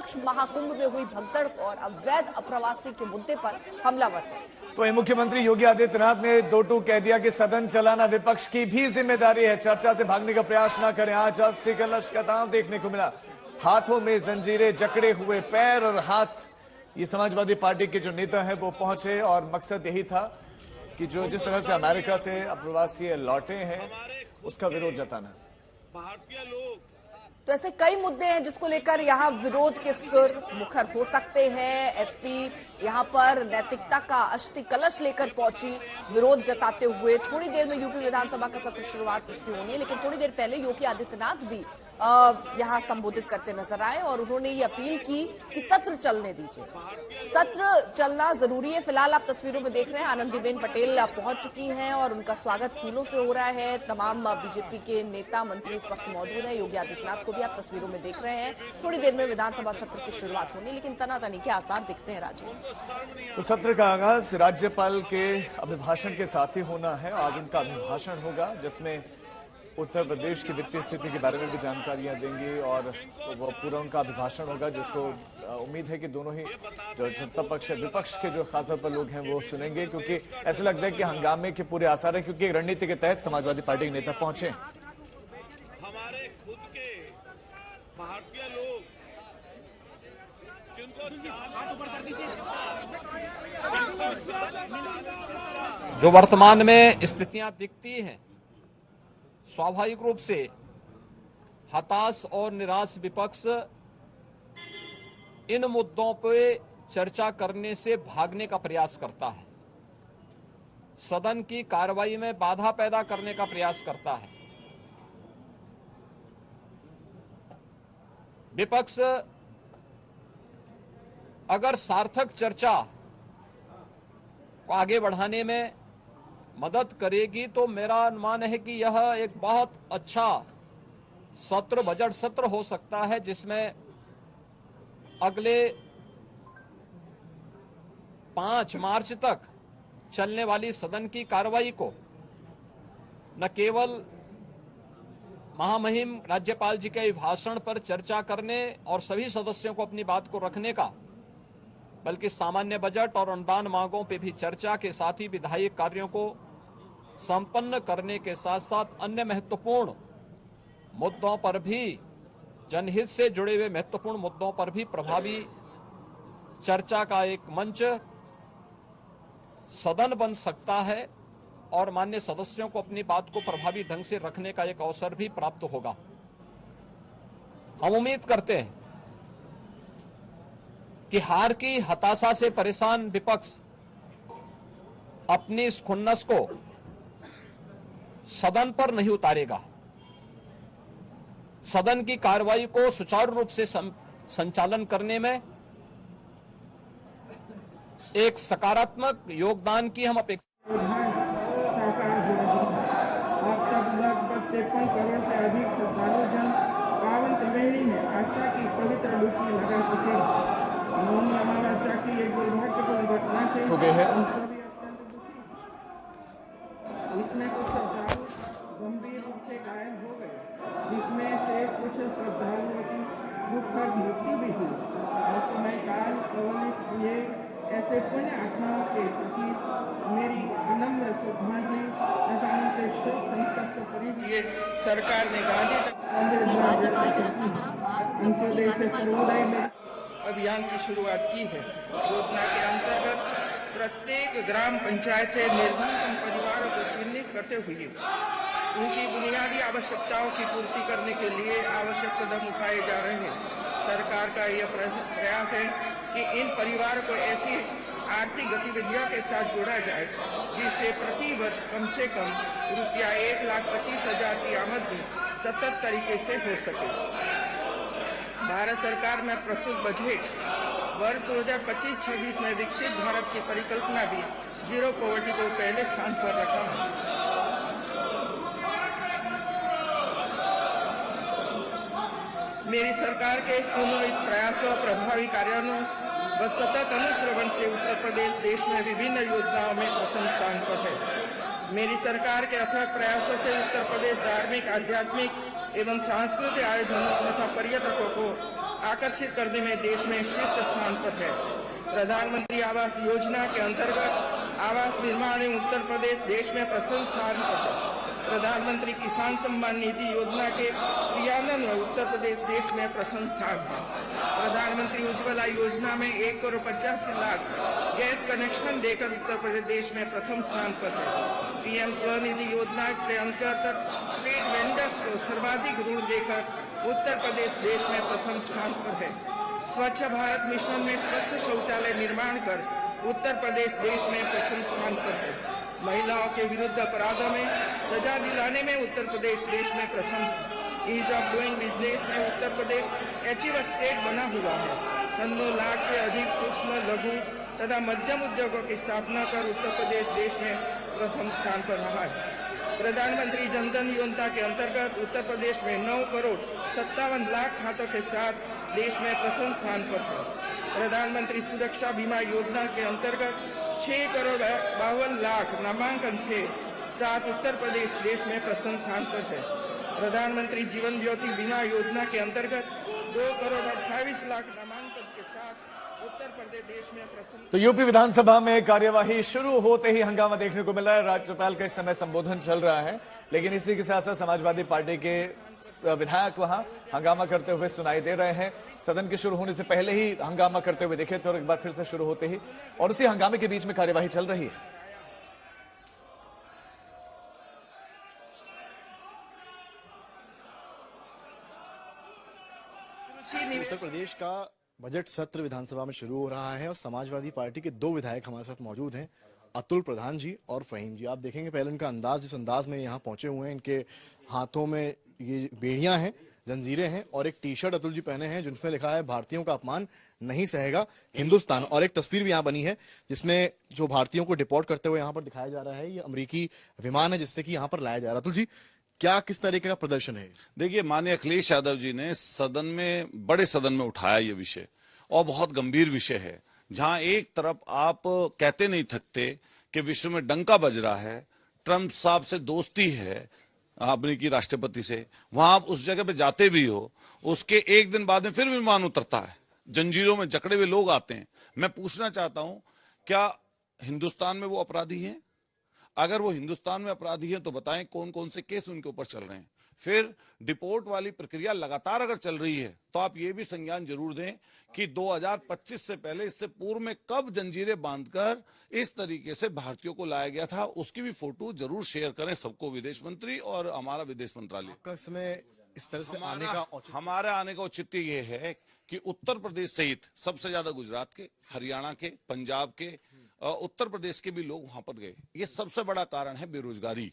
विपक्ष महाकुंभ में हुई भगदड़ और अवैध अप्रवासी के मुद्दे पर हमलावर है। तो मुख्यमंत्री योगी आदित्यनाथ ने दो टूक कह दिया कि सदन चलाना विपक्ष की भी जिम्मेदारी है, चर्चा से भागने का प्रयास न करें। आज अस्थि कलश का तांव देखने को मिला, हाथों में जंजीरें, जकड़े हुए पैर और हाथ। ये समाजवादी पार्टी के जो नेता हैं वो पहुंचे और मकसद यही था कि जो जिस तरह से अमेरिका से अप्रवासी लौटे हैं उसका विरोध जताना। भारतीय लोग तो ऐसे कई मुद्दे हैं जिसको लेकर यहाँ विरोध के सुर मुखर हो सकते हैं। एसपी यहाँ पर नैतिकता का अस्थि कलश लेकर पहुंची विरोध जताते हुए। थोड़ी देर में यूपी विधानसभा का सत्र शुरुआत उसकी होनी है, लेकिन थोड़ी देर पहले योगी आदित्यनाथ भी यहाँ संबोधित करते नजर आए और उन्होंने ये अपील की कि सत्र चलने दीजिए, सत्र चलना जरूरी है। फिलहाल आप तस्वीरों में देख रहे हैं आनंदीबेन पटेल पहुंच चुकी हैं और उनका स्वागत फूलों से हो रहा है। तमाम बीजेपी के नेता मंत्री इस वक्त मौजूद हैं। योगी आदित्यनाथ को भी आप तस्वीरों में देख रहे हैं। थोड़ी देर में विधानसभा सत्र की शुरुआत होनी, लेकिन तनातनी के आसार दिखते हैं। राजीव, तो सत्र का आगाज राज्यपाल के अभिभाषण के साथ ही होना है। आज उनका अभिभाषण होगा जिसमें उत्तर प्रदेश की वित्तीय स्थिति के बारे में भी जानकारियां देंगे और वो पूरा उनका अभिभाषण होगा, जिसको उम्मीद है कि दोनों ही जो सत्ता पक्ष विपक्ष के जो खासतौर पर लोग हैं वो सुनेंगे, क्योंकि ऐसा लगता है कि हंगामे के पूरे आसार हैं, क्योंकि रणनीति के तहत समाजवादी पार्टी के नेता पहुंचे। हमारे खुद के भारतीय लोग जो वर्तमान में स्थितियां दिखती हैं, स्वाभाविक रूप से हताश और निराश विपक्ष इन मुद्दों पे चर्चा करने से भागने का प्रयास करता है, सदन की कार्रवाई में बाधा पैदा करने का प्रयास करता है। विपक्ष अगर सार्थक चर्चा को आगे बढ़ाने में मदद करेगी तो मेरा अनुमान है कि यह एक बहुत अच्छा सत्र, बजट सत्र हो सकता है, जिसमें अगले 5 मार्च तक चलने वाली सदन की कार्रवाई को न केवल महामहिम राज्यपाल जी के अभिभाषण पर चर्चा करने और सभी सदस्यों को अपनी बात को रखने का, बल्कि सामान्य बजट और अनुदान मांगों पे भी चर्चा के साथ ही विधायी कार्यों को संपन्न करने के साथ साथ अन्य महत्वपूर्ण मुद्दों पर भी, जनहित से जुड़े हुए महत्वपूर्ण मुद्दों पर भी प्रभावी चर्चा का एक मंच सदन बन सकता है और माननीय सदस्यों को अपनी बात को प्रभावी ढंग से रखने का एक अवसर भी प्राप्त होगा। हम उम्मीद करते हैं कि हार की हताशा से परेशान विपक्ष अपनी इस खुन्नस को सदन पर नहीं उतारेगा। सदन की कार्रवाई को सुचारू रूप से संचालन करने में एक सकारात्मक योगदान की हम अपेक्षा। साकार हो रही है। अब तक लगभग 53 करोड़ से अधिक श्रद्धालु जन पावन त्रिवेणी में आस्था की पवित्र डुबकी लगा चुके हैं। मौनी अमावस्या की एक दुर्भाग्यपूर्ण घटना से हम सभी अत्यंत दुखी हैं। इसमें कुछ श्रद्धालु गंभीर रूप से घायल हो गए, जिसमें से कुछ श्रद्धालुओं की दुखद मृत्यु भी हुई। समय काल प्रवलित हुए ऐसे पुण्य आत्माओं के प्रति मेरी विनम्र श्रद्धांजलि तथा उनके शोक संतप्त परिजनों। सरकार ने गांधी अंत्योदय से सर्वोदय में अभियान की शुरुआत की है। योजना के अंतर्गत प्रत्येक ग्राम पंचायत से निर्धन परिवारों को चिन्हित करते हुए उनकी बुनियादी आवश्यकताओं की पूर्ति करने के लिए आवश्यक कदम उठाए जा रहे हैं। सरकार का यह प्रयास है कि इन परिवारों को ऐसी आर्थिक गतिविधियों के साथ जोड़ा जाए जिससे प्रति वर्ष कम से कम रुपया 1,25,000 की आमदनी सतत तरीके से हो सके। भारत सरकार में प्रस्तुत बजट वर्ष 2025-26 में विकसित भारत की परिकल्पना भी जीरो पॉवर्टी को पहले स्थान पर रखा है। मेरी सरकार के सुनियोजित प्रयासों, प्रभावी कार्यान्वयन व सतत अनुश्रवण से उत्तर प्रदेश देश में विभिन्न योजनाओं में प्रथम स्थान पर है। मेरी सरकार के अथक प्रयासों से उत्तर प्रदेश धार्मिक, आध्यात्मिक एवं सांस्कृतिक आयोजनों तथा पर्यटकों को आकर्षित करने में देश में शीर्ष स्थान पर है। प्रधानमंत्री आवास योजना के अंतर्गत आवास निर्माण में उत्तर प्रदेश देश में प्रथम स्थान पर है। प्रधानमंत्री किसान सम्मान निधि योजना के क्रियान्वयन में उत्तर प्रदेश देश में प्रथम स्थान है। प्रधानमंत्री उज्ज्वला योजना में 1,85,00,000 गैस कनेक्शन देकर उत्तर प्रदेश देश में प्रथम स्थान पर है। पीएम स्वनिधि योजना के अंतर्गत स्ट्रीट वेंडर्स को सर्वाधिक ऋण देकर उत्तर प्रदेश देश में प्रथम स्थान पर है। स्वच्छ भारत मिशन में स्वच्छ शौचालय निर्माण कर उत्तर प्रदेश देश में प्रथम स्थान पर है। महिलाओं के विरुद्ध अपराधों में सजा दिलाने में उत्तर प्रदेश देश में प्रथम है। ईज ऑफ डूइंग बिजनेस में उत्तर प्रदेश अचीवर स्टेट बना हुआ है। 9 लाख से अधिक सूक्ष्म लघु तथा मध्यम उद्योगों की स्थापना कर उत्तर प्रदेश देश में प्रथम स्थान पर रहा है। प्रधानमंत्री जनधन योजना के अंतर्गत उत्तर प्रदेश में 9,57,00,000 खातों के साथ देश में प्रथम स्थान पर है। प्रधानमंत्री सुरक्षा बीमा योजना के अंतर्गत 6,52,00,000 नामांकन से साथ उत्तर प्रदेश देश में प्रथम स्थान पर है। प्रधानमंत्री जीवन ज्योति बीमा योजना के अंतर्गत 2,28,00,000 नामांकन के साथ उत्तर प्रदेश देश में प्रथम। तो यूपी विधानसभा में कार्यवाही शुरू होते ही हंगामा देखने को मिला है। राज्यपाल का इस समय संबोधन चल रहा है, लेकिन इसी के साथ साथ समाजवादी पार्टी के विधायक वहां हंगामा करते हुए सुनाई दे रहे हैं। सदन के शुरू होने से पहले ही हंगामा करते हुए दिखे थे और एक बार फिर से शुरू होते ही, और उसी हंगामे के बीच में कार्यवाही चल रही है। उत्तर प्रदेश का बजट सत्र विधानसभा में शुरू हो रहा है और समाजवादी पार्टी के 2 विधायक हमारे साथ मौजूद हैं, अतुल प्रधान जी और फहीम जी। आप देखेंगे पहले इनका अंदाज, जिस अंदाज में यहाँ पहुंचे हुए हैं, इनके हाथों में ये बेड़ियां हैं, जंजीरें हैं और एक टी शर्ट अतुल जी पहने हैं जिसमें लिखा है भारतीयों का अपमान नहीं सहेगा हिंदुस्तान। और एक तस्वीर भी यहाँ बनी है जिसमें जो भारतीयों को डिपोर्ट करते हुए यहाँ पर दिखाया जा रहा है, ये अमेरिकी विमान है जिससे कि यहाँ पर लाया जा रहा है। अतुल जी, क्या किस तरीके का प्रदर्शन है? देखिए, माननीय अखिलेश यादव जी ने सदन में, बड़े सदन में उठाया ये विषय, और बहुत गंभीर विषय है, जहां एक तरफ आप कहते नहीं थकते कि विश्व में डंका बज रहा है, ट्रंप साहब से दोस्ती है अमेरिकी राष्ट्रपति से, वहां आप उस जगह पे जाते भी हो, उसके एक दिन बाद में फिर विमान उतरता है, जंजीरों में जकड़े हुए लोग आते हैं। मैं पूछना चाहता हूं, क्या हिंदुस्तान में वो अपराधी हैं? अगर वो हिंदुस्तान में अपराधी है तो बताएं कौन कौन से केस उनके ऊपर चल रहे हैं। फिर डिपोर्ट वाली प्रक्रिया लगातार अगर चल रही है तो आप ये भी संज्ञान जरूर दें कि 2025 से पहले, इससे पूर्व में कब जंजीरें बांधकर इस तरीके से भारतीयों को लाया गया था, उसकी भी फोटो जरूर शेयर करें सबको, विदेश मंत्री और हमारा विदेश मंत्रालय। आपका इसमें इस तरह से हमारे आने का औचित्य ये है कि उत्तर प्रदेश सहित सबसे ज्यादा गुजरात के, हरियाणा के, पंजाब के, उत्तर प्रदेश के भी लोग वहां पर गए। ये सबसे बड़ा कारण है बेरोजगारी,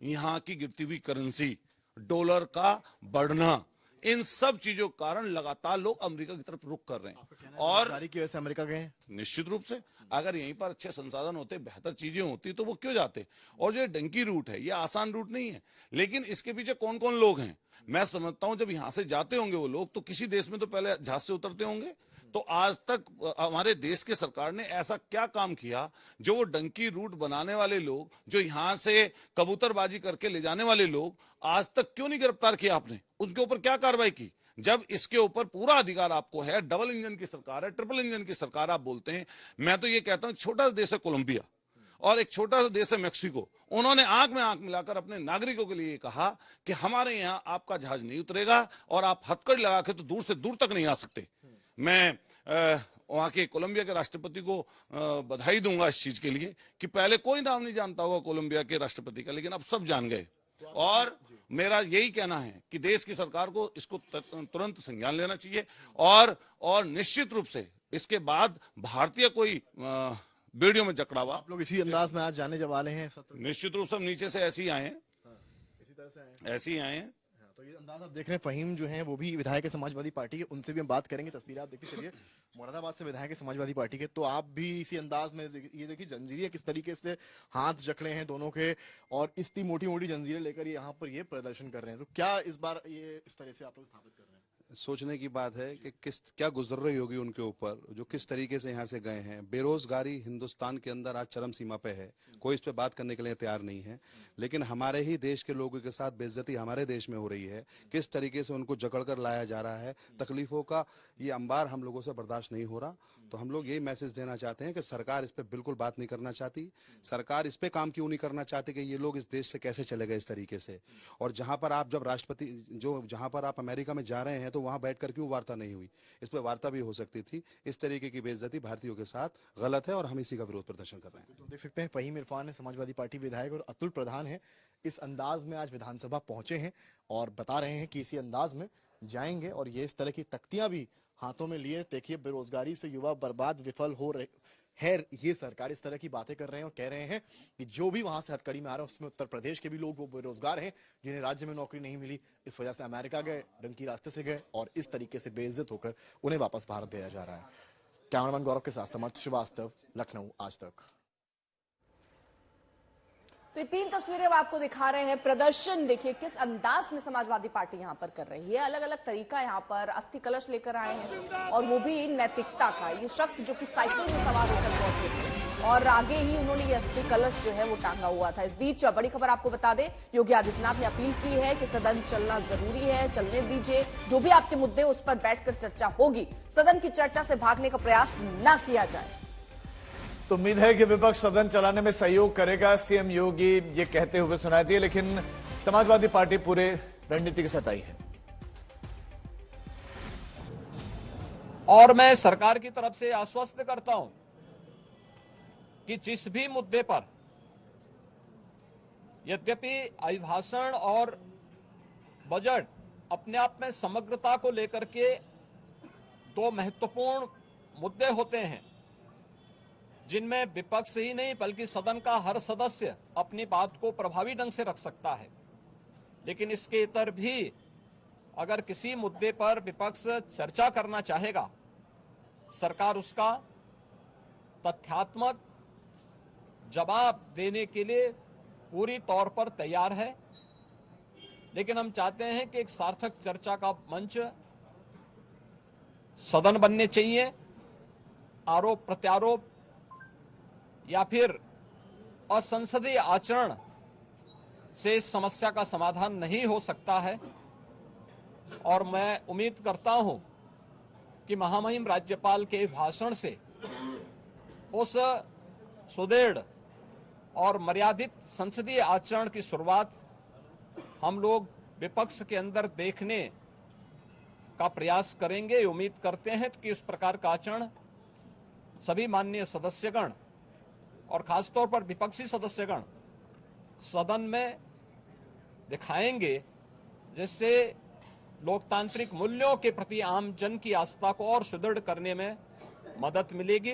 यहाँ की गिरती हुई करेंसी, डॉलर का बढ़ना, इन सब चीजों के कारण लगातार लोग अमेरिका की तरफ रुख कर रहे हैं। और की वजह से अमेरिका गए? निश्चित रूप से, अगर यहीं पर अच्छे संसाधन होते, बेहतर चीजें होती, तो वो क्यों जाते। और जो डंकी रूट है, ये आसान रूट नहीं है, लेकिन इसके पीछे कौन कौन लोग हैं मैं समझता हूं। जब यहां से जाते होंगे वो लोग, तो किसी देश में तो पहले जहाज से उतरते होंगे। तो आज तक हमारे देश के सरकार ने ऐसा क्या काम किया जो वो डंकी रूट बनाने वाले लोग, जो यहां से कबूतरबाजी करके ले जाने वाले लोग, आज तक क्यों नहीं गिरफ्तार किया आपने? उसके ऊपर क्या कार्रवाई की? जब इसके ऊपर पूरा अधिकार आपको है, डबल इंजन की सरकार है, ट्रिपल इंजन की सरकार आप बोलते हैं। मैं तो ये कहता हूं, छोटा सा देश है कोलंबिया और एक छोटा सा देश है मैक्सिको, उन्होंने आंख में आंख मिलाकर अपने नागरिकों के लिए कहा कि हमारे यहाँ आपका जहाज नहीं उतरेगा और आप हथकड़ी लगा के तो दूर से दूर तक नहीं आ सकते। मैं वहां के कोलंबिया के राष्ट्रपति को बधाई दूंगा इस चीज के लिए कि पहले कोई नाम नहीं जानता होगा कोलंबिया के राष्ट्रपति का, लेकिन अब सब जान गए। और मेरा यही कहना है कि देश की सरकार को इसको तुरंत संज्ञान लेना चाहिए और निश्चित रूप से इसके बाद भारतीय कोई बेड़ियों में जकड़ा हुआ। आप लोग इसी अंदाज में आज जाने जब वाले हैं? निश्चित रूप से हम नीचे से ऐसे ही आए हैं, इसी तरह से ऐसे ही आए हैं। तो ये अंदाज आप देख रहे हैं, फहीम जो हैं वो भी विधायक है समाजवादी पार्टी के, उनसे भी हम बात करेंगे। तस्वीर आप देखते चलिए, मुरादाबाद से विधायक है समाजवादी पार्टी के, तो आप भी इसी अंदाज में, ये देखिए जंजीरें किस तरीके से हाथ जकड़े हैं दोनों के, और इतनी मोटी मोटी जंजीरें लेकर यहाँ पर ये प्रदर्शन कर रहे हैं। तो क्या इस बार ये इस तरह से आप लोग स्थापित कर रहे हैं? सोचने की बात है कि क्या गुजर रही होगी उनके ऊपर, जो किस तरीके से यहाँ से गए हैं। बेरोजगारी हिंदुस्तान के अंदर आज चरम सीमा पे है, कोई इस पे बात करने के लिए तैयार नहीं है। लेकिन हमारे ही देश के लोगों के साथ बेइज्जती हमारे देश में हो रही है, किस तरीके से उनको जकड़ कर लाया जा रहा है, तकलीफों का ये अंबार हम लोगों से बर्दाश्त नहीं हो रहा। तो हम लोग यही मैसेज देना चाहते हैं कि सरकार इस पे बिल्कुल बात नहीं करना चाहती। सरकार इस पे काम क्यों नहीं करना चाहती कि ये लोग इस देश से कैसे चले गए इस तरीके से। और जहां पर आप जब राष्ट्रपति जहां पर आप अमेरिका में जा रहे हैं तो वहां बैठकर क्यों वार्ता नहीं हुई, इस पर वार्ता भी हो सकती थी। इस तरीके की बेइज्जती भारतीयों के साथ गलत है और हम इसी का विरोध प्रदर्शन कर रहे हैं। तो देख सकते हैं फहीम इरफान है, समाजवादी पार्टी विधायक, और अतुल प्रधान है, इस अंदाज में आज विधानसभा पहुंचे हैं और बता रहे हैं कि इसी अंदाज में जाएंगे। और ये इस तरह की तख्तियां भी हाथों में लिए, देखिए बेरोजगारी से युवा बर्बाद विफल हो रहे है, ये सरकार इस तरह की बातें कर रहे हैं और कह रहे हैं कि जो भी वहां से हथकड़ी में आ रहे हैं उसमें उत्तर प्रदेश के भी लोग वो बेरोजगार हैं जिन्हें राज्य में नौकरी नहीं मिली, इस वजह से अमेरिका गए, डंकी रास्ते से गए और इस तरीके से बेइज्जत होकर उन्हें वापस भारत भेजा जा रहा है। कैमरामैन गौरव के साथ समर्थ श्रीवास्तव, लखनऊ, आज तक। तो ये 3 तस्वीरें हम आपको दिखा रहे हैं। प्रदर्शन देखिए किस अंदाज में समाजवादी पार्टी यहां पर कर रही है। अलग अलग तरीका यहां पर अस्थि कलश लेकर आए हैं और वो भी नैतिकता का। ये शख्स जो कि साइकिल में सवार होकर पहुंचे थे और आगे ही उन्होंने ये अस्थि कलश जो है वो टांगा हुआ था। इस बीच बड़ी खबर आपको बता दें, योगी आदित्यनाथ ने अपील की है कि सदन चलना जरूरी है, चलने दीजिए, जो भी आपके मुद्दे उस पर बैठकर चर्चा होगी, सदन की चर्चा से भागने का प्रयास न किया जाए। तो उम्मीद है कि विपक्ष सदन चलाने में सहयोग करेगा, सीएम योगी ये कहते हुए सुनाई दिए। लेकिन समाजवादी पार्टी पूरे रणनीति के साथ आई है और मैं सरकार की तरफ से आश्वस्त करता हूं कि जिस भी मुद्दे पर, यद्यपि अभिभाषण और बजट अपने आप में समग्रता को लेकर के 2 महत्वपूर्ण मुद्दे होते हैं जिनमें विपक्ष ही नहीं बल्कि सदन का हर सदस्य अपनी बात को प्रभावी ढंग से रख सकता है, लेकिन इसके इतर भी अगर किसी मुद्दे पर विपक्ष चर्चा करना चाहेगा, सरकार उसका तथ्यात्मक जवाब देने के लिए पूरी तौर पर तैयार है। लेकिन हम चाहते हैं कि एक सार्थक चर्चा का मंच सदन बनने चाहिए। आरोप प्रत्यारोप या फिर असंसदीय आचरण से इस समस्या का समाधान नहीं हो सकता है और मैं उम्मीद करता हूं कि महामहिम राज्यपाल के भाषण से उस सुदृढ़ और मर्यादित संसदीय आचरण की शुरुआत हम लोग विपक्ष के अंदर देखने का प्रयास करेंगे। उम्मीद करते हैं कि इस प्रकार का आचरण सभी माननीय सदस्यगण और खासतौर पर विपक्षी सदस्यगण सदन में दिखाएंगे, जिससे लोकतांत्रिक मूल्यों के प्रति आम जन की आस्था को और सुदृढ़ करने में मदद मिलेगी।